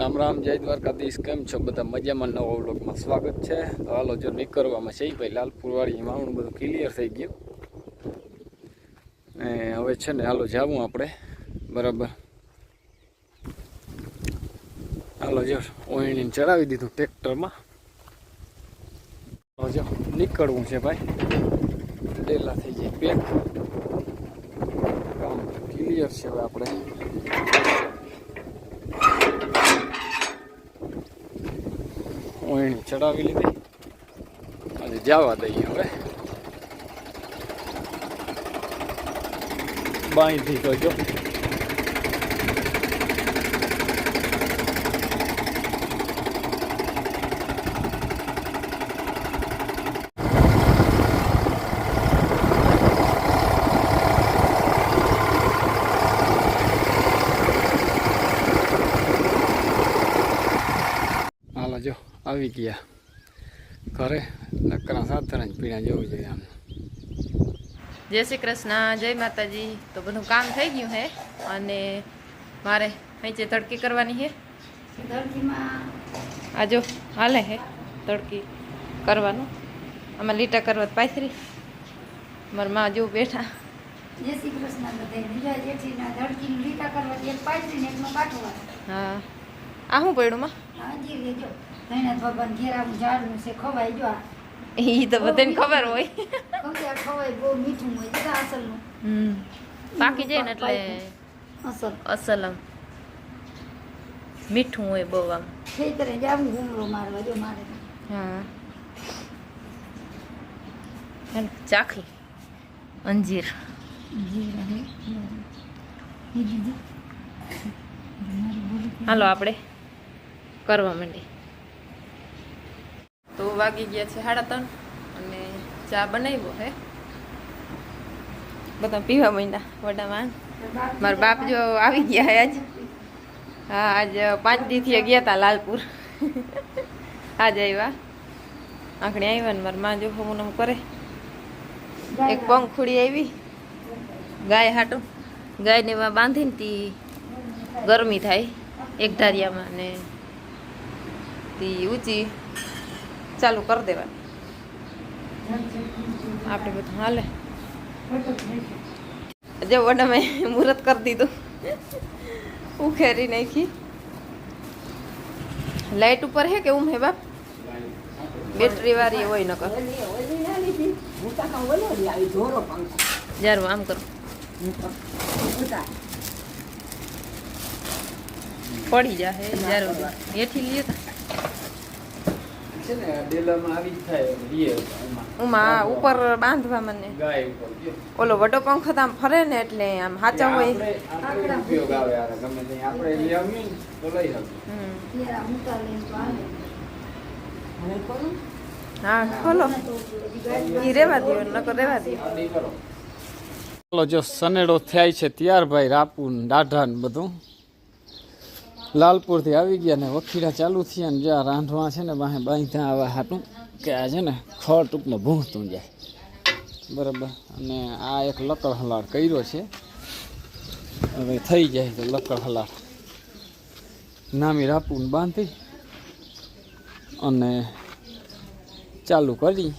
રામ રામ, જય દ્વારકાધીશ। કેમ છો બધા? મજામાં? નવા વ્લોગમાં સ્વાગત છે। તો હાલો જો નીકળવામાં છે ભાઈ લાલપુર વાળી માવણું બધું ક્લિયર થઈ ગયું ને હવે છે ને હાલો જાવું આપણે બરાબર। હાલો જો ઓઈણીને ચડાવી દીધું ટ્રેક્ટરમાં। હવે જો નીકળવું છે ભાઈ, ડેલા થઈ જાય પેક, કામ ક્લિયર છે હવે આપણે। ઓઈણી ચડાવી લીધી અને જવા દઈએ હવે। બાંધી તો જો હાલો જો આવી ગયા ઘરે। નકરા સાધારણ પીણા જેવું જોઈએ આમ। જય શ્રી કૃષ્ણ, જય માતાજી। તો બધું કામ થઈ ગયું હે અને મારે નીચે તડકી કરવાની છે। તડકીમાં આ જો હાલે હે તડકી કરવાનું। આમાં લીટા કરવા પાથરી મારા માં જો બેઠા। જય શ્રી કૃષ્ણ બધાય। બીજા જેઠીના તડકીનું લીટા કરવા એક પાથરીને એકનો કાઢવા। હા, આ શું પડ્યું માં? હાજી લેજો ધૈણા ભગવાન ઘેરાનું ઝાડનું છે, ખવાય જો આ। ઈ તો બધાને ખબર હોય। ખવાય બહુ મીઠું હોય જરા અસલનું। પાકી જાય ને એટલે અસલ આમ મીઠું હોય બહુ આમ। ખેતરે જાવું ઘૂમરો મારવા જો મારે। હા, ચાખી અંજીર હાલો આપણે કરવા માંડી। તો વાગી ગયા છે 3:30 અને ચા બનાવ્યો હે, બધા પીવા માંડ્યા વડામાં। મારા બાપ જો આવી ગયા હે આજ। હા, આજ 5 દીથી ગયા હતા લાલપુર। આજ આવ્યા, આંખણી આવ્યા ને મારા માં જો હમું કરે। એક પંખુડી આવી ગાય હાટું, ગાયને એમાં બાંધીને તી ગરમી થાય એક ધારિયામાં ને તી ઊંચી ચાલુ કરી દેવાની। આપણે બધું હાલે જે વડામાં મુહૂર્ત કરી દીધું, ઉખેરી નાખી। લાઈટ ઉપર હે કે હે બાપ? બેટરી વાળી હોય ન કર જારું આમ કરું પડી જાહે જારું હેઠી લીએ છે ને ડેલામાં આવી જ થાય રીએ ઉમાં ઉપર બાંધવા મને ગાય ઉપર જો ઓલો વડો પંખો તો આમ ફરે ને એટલે આમ હાચા હોય। આપણે ઉપયોગ આવે યાર, ગમે તે આપણે લઈ આવીએ ને તો લઈ શકીએ। ઘેરા મૂકા લઈને તો હાલે। હા ખોલો, ઈ રેવા દો નકર રેવા દો। ચાલો જો સનેડો થાય છે ત્યાર ભાઈ, રાપુ ને દાઢા ને બધું લાલપુર થી આવી ગયા ને વખીડા ચાલુ થયા ને જ્યાં રાંધવા છે ને વાહે બાંધ્યા આવા હાટું કે આ છે ને ખડ ટૂંકને ભૂંસતું જાય બરાબર। અને આ એક લકડ હલાડ કર્યો છે, હવે થઈ જાય તો લકડ હલાડ નામી રાપુને બાંધી અને ચાલુ કરી।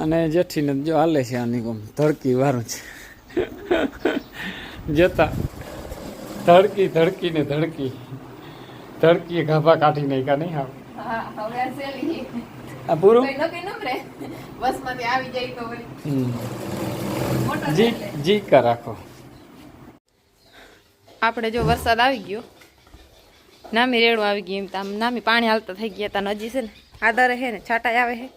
અને જેઠીને જો હાલે છે આની કોમ ધડકી વારું છે જતા ધડકી ધડકી ને ધડકી ધડકી ગાભા કાઢી નાખ્યા નહીં હાવ। આ પૂરું જી જી કા રાખો। આપણે જો વરસાદ આવી ગયો, નામી રેડું આવી ગયું, એમ આમ નામી પાણી હાલતા થઈ ગયા તા। નજી છે ને આદરે હે ને છાંટાઈ આવે હે।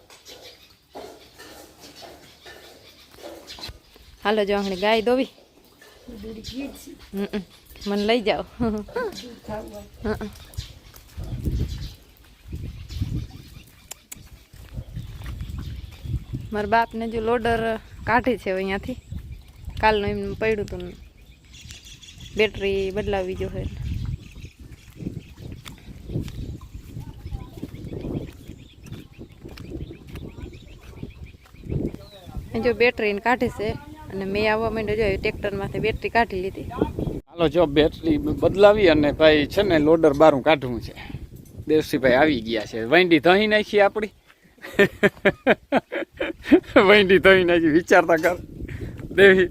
હાલો જો આંગણી ગાય દોવી, મને લઈ જાઓ। મારા બાપને જો લોડર કાઢે છે અહીંયાથી, કાલનું એમ પડ્યું હતું, બેટરી બદલાવી જો હે। જો બેટરીને કાઢે છે અને મેં આવવા માંડ્યો જો ટ્રેક્ટરમાંથી બેટરી કાઢી લીધી। હાલો જો બેટરી બદલાવી અને ભાઈ છે ને લોડર બારું કાઢવું છે. દેવસીભાઈ આવી ગયા છે. વૈંડી ધહી નાખી આપણી. વૈંડી ધહી નાખી વિચારતા કર દેવી.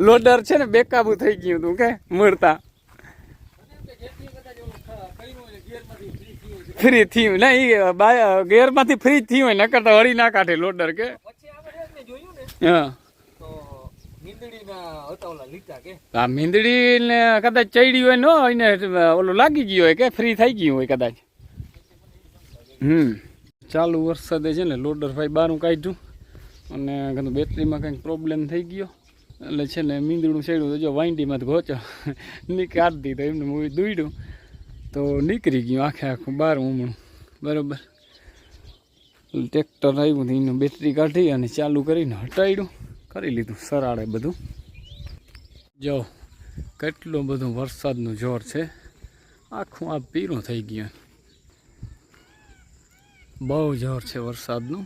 લોડર છે ને બેકાબુ થઈ ગયું તું કે મળતા ફ્રી થયું નહીં ગેરમાંથી ફ્રી થયું હોય નકર તો હળી ના કાઢે લોડર કે હા હા મીંદડી ને કદાચ ચડી હોય નો એને ઓલું લાગી ગયું હોય કે ફ્રી થઈ ગયું હોય કદાચ. ચાલુ વરસાદે છે ને લોડર ભાઈ બારું કાઢ્યું અને કદાચ બેટરીમાં કંઈક પ્રોબ્લેમ થઈ ગયો એટલે છે ને મીંદડું ચડ્યું તો જો વાઈન્ડીમાં ઘોચો કાઢી દીધો એમને મૂવી દોડ્યું તો નીકળી ગયું આખું બહાર ઉમણું બરાબર. ટ્રેક્ટર આવ્યું તો એનું બેટરી કાઢી અને ચાલુ કરીને હટાડ્યું કરી લીધું સરાળે બધું. જો કેટલું બધું વરસાદનું જોર છે આખું આ પીરું થઈ ગયું. બહુ જોર છે વરસાદનું.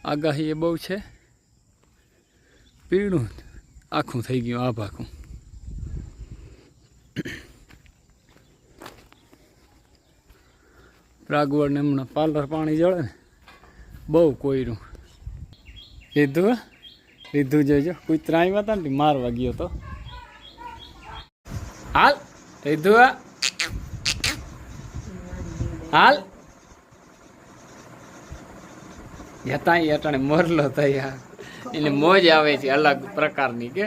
આગાહી એ બહુ છે. પીળું આખું થઈ ગયું આભ આખું. પ્રાગવડ ને હમણાં પાર્લર પાણી જળે ને બહુ કોયરું. લીધું લીધું જોઈજો કૂતરા આવ્યા હતા ને મારવા ગયો તો. હાલ લીધું હાલ જતા અટાણે મોરલો થયા એને મોજ આવે છે અલગ પ્રકારની કે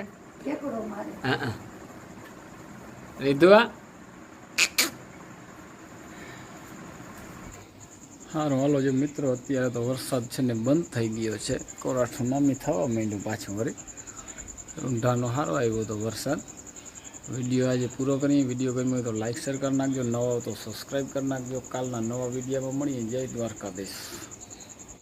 હા લીધું સારું હાલો જો મિત્રો અત્યારે તો વરસાદ છે ને બંધ થઈ ગયો છે. કોરાઠું નામી થવા માંડ્યું પાછું વળી. ઊંઢાનો સારો આવ્યો હતો વરસાદ. વિડીયો આજે પૂરો કરીએ. વિડીયો ગમ્યો હોય તો લાઈક શેર કરી નાખજો. નવો તો સબસ્ક્રાઈબ કરી નાખજો. કાલના નવા વિડીયોમાં મળીએ. જય દ્વારકાધીશ.